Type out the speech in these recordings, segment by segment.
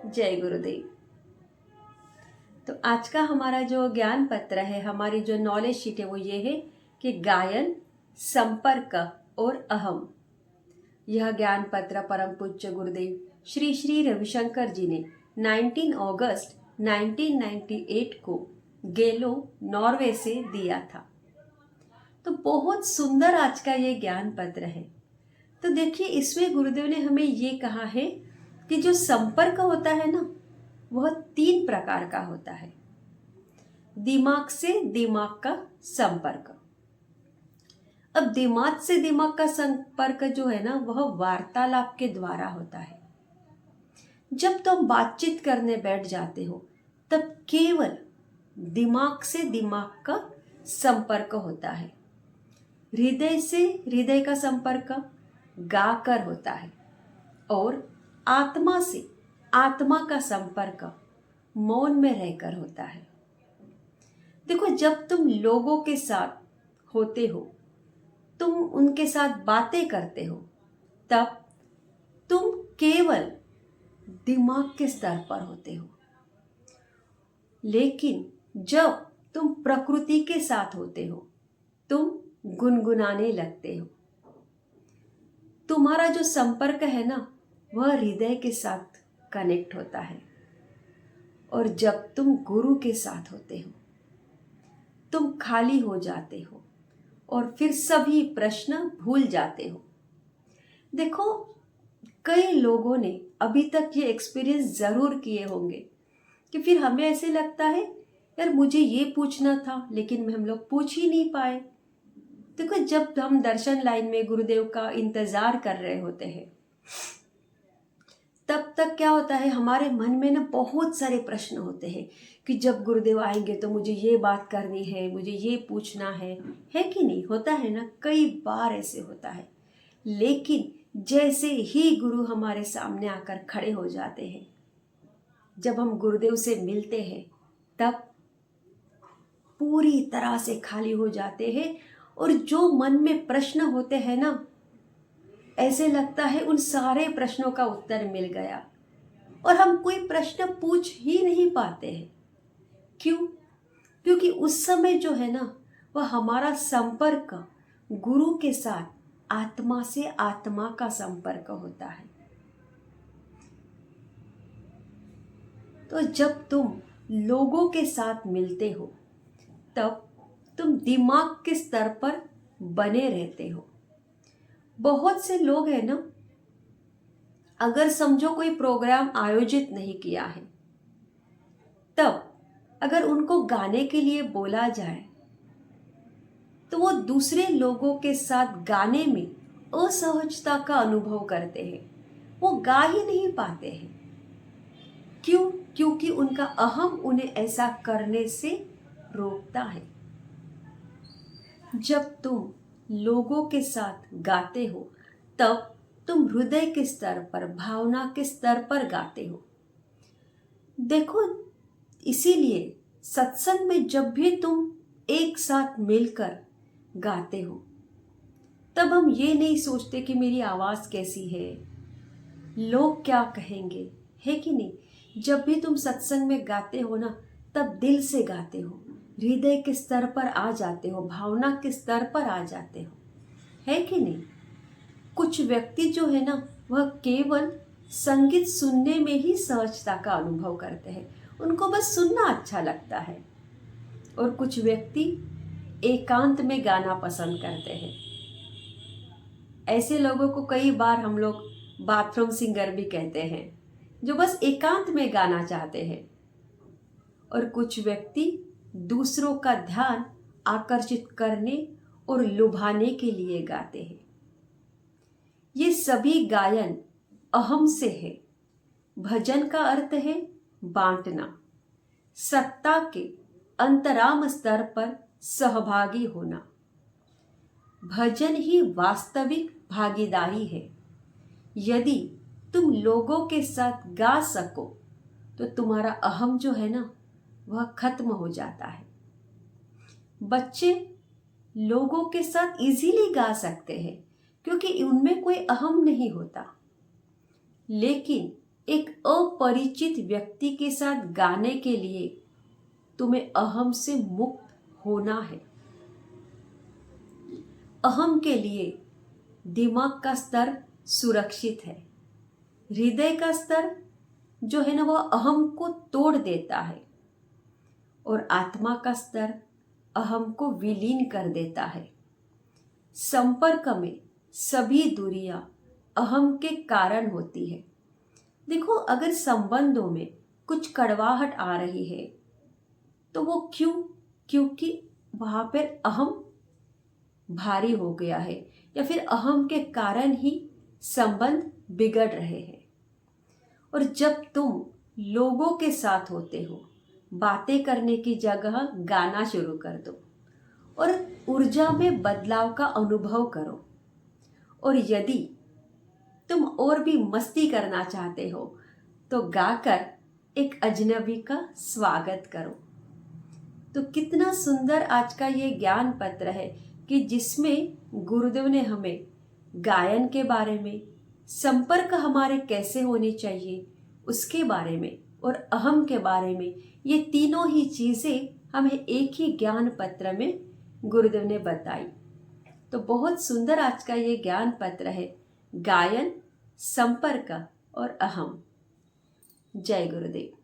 जय गुरुदेव। तो आज का हमारा जो ज्ञान पत्र है, हमारी जो नॉलेज शीट है वो ये है कि गायन, संपर्क और अहम। यह ज्ञान पत्र परम पूज्य गुरुदेव श्री श्री रविशंकर जी ने 19 अगस्त 1998 को गेलो, नॉर्वे से दिया था। तो बहुत सुंदर आज का ये ज्ञान पत्र है। तो देखिए, इसमें गुरुदेव ने हमें ये कहा है कि जो संपर्क होता है ना, वह 3 प्रकार का होता है। दिमाग से दिमाग का संपर्क। अब दिमाग से दिमाग का संपर्क जो है ना, वह वार्तालाप के द्वारा होता है। जब तुम बातचीत करने बैठ जाते हो तब केवल दिमाग से दिमाग का संपर्क होता है। हृदय से हृदय का संपर्क गाकर होता है और आत्मा से आत्मा का संपर्क मौन में रहकर होता है। देखो, जब तुम लोगों के साथ होते हो, तुम उनके साथ बातें करते हो, तब तुम केवल दिमाग के स्तर पर होते हो। लेकिन जब तुम प्रकृति के साथ होते हो, तुम गुनगुनाने लगते हो। तुम्हारा जो संपर्क है ना, वह हृदय के साथ कनेक्ट होता है। और जब तुम गुरु के साथ होते हो, तुम खाली हो जाते हो और फिर सभी प्रश्न भूल जाते हो। देखो, कई लोगों ने अभी तक ये एक्सपीरियंस जरूर किए होंगे कि फिर हमें ऐसे लगता है, यार मुझे ये पूछना था लेकिन हम लोग पूछ ही नहीं पाए। देखो, जब हम दर्शन लाइन में गुरुदेव का इंतजार कर रहे होते हैं, तब तक क्या होता है, हमारे मन में ना बहुत सारे प्रश्न होते हैं कि जब गुरुदेव आएंगे तो मुझे ये बात करनी है, मुझे ये पूछना है कि नहीं? होता है ना, कई बार ऐसे होता है। लेकिन जैसे ही गुरु हमारे सामने आकर खड़े हो जाते हैं, जब हम गुरुदेव से मिलते हैं, तब पूरी तरह से खाली हो जाते हैं। और जो मन में प्रश्न होते हैं ना, ऐसे लगता है उन सारे प्रश्नों का उत्तर मिल गया और हम कोई प्रश्न पूछ ही नहीं पाते हैं। क्यों? क्योंकि उस समय जो है ना, वह हमारा संपर्क गुरु के साथ आत्मा से आत्मा का संपर्क होता है। तो जब तुम लोगों के साथ मिलते हो, तब तुम दिमाग के स्तर पर बने रहते हो। बहुत से लोग हैं ना, अगर समझो कोई प्रोग्राम आयोजित नहीं किया है, तब अगर उनको गाने के लिए बोला जाए तो वो दूसरे लोगों के साथ गाने में असहजता का अनुभव करते हैं। वो गा ही नहीं पाते हैं। क्यों? क्योंकि उनका अहम उन्हें ऐसा करने से रोकता है। जब तुम लोगों के साथ गाते हो, तब तुम हृदय के स्तर पर, भावना के स्तर पर गाते हो। देखो, इसीलिए सत्संग में जब भी तुम एक साथ मिलकर गाते हो, तब हम ये नहीं सोचते कि मेरी आवाज कैसी है, लोग क्या कहेंगे, है कि नहीं? जब भी तुम सत्संग में गाते हो ना, तब दिल से गाते हो, हृदय के स्तर पर आ जाते हो, भावना के स्तर पर आ जाते हो, है कि नहीं? कुछ व्यक्ति जो है ना, वह केवल संगीत सुनने में ही सहजता का अनुभव करते हैं। उनको बस सुनना अच्छा लगता है। और कुछ व्यक्ति एकांत में गाना पसंद करते हैं। ऐसे लोगों को कई बार हम लोग बाथरूम सिंगर भी कहते हैं, जो बस एकांत में गाना चाहते हैं। और कुछ व्यक्ति दूसरों का ध्यान आकर्षित करने और लुभाने के लिए गाते हैं। ये सभी गायन अहम से है। भजन का अर्थ है बांटना, सत्ता के अंतराम स्तर पर सहभागी होना। भजन ही वास्तविक भागीदारी है। यदि तुम लोगों के साथ गा सको तो तुम्हारा अहम जो है ना, वह खत्म हो जाता है। बच्चे लोगों के साथ इजीली गा सकते हैं क्योंकि उनमें कोई अहम नहीं होता। लेकिन एक अपरिचित व्यक्ति के साथ गाने के लिए तुम्हें अहम से मुक्त होना है। अहम के लिए दिमाग का स्तर सुरक्षित है, हृदय का स्तर जो है ना वह अहम को तोड़ देता है, और आत्मा का स्तर अहम को विलीन कर देता है। संपर्क में सभी दूरियां अहम के कारण होती है। देखो, अगर संबंधों में कुछ कड़वाहट आ रही है तो वो क्यों? क्योंकि वहां पर अहम भारी हो गया है, या फिर अहम के कारण ही संबंध बिगड़ रहे हैं। और जब तुम लोगों के साथ होते हो, बातें करने की जगह गाना शुरू कर दो और ऊर्जा में बदलाव का अनुभव करो। और यदि तुम और भी मस्ती करना चाहते हो तो गाकर एक अजनबी का स्वागत करो। तो कितना सुंदर आज का ये ज्ञान पत्र है कि जिसमें गुरुदेव ने हमें गायन के बारे में, संपर्क हमारे कैसे होने चाहिए उसके बारे में, और अहम के बारे में, ये तीनों ही चीजें हमें एक ही ज्ञान पत्र में गुरुदेव ने बताई। तो बहुत सुंदर आज का ये ज्ञान पत्र है, गायन, संपर्क और अहम। जय गुरुदेव।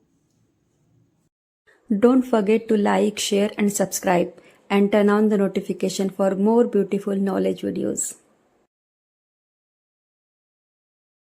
Don't forget to like, share and subscribe and turn on the notification for more beautiful knowledge videos.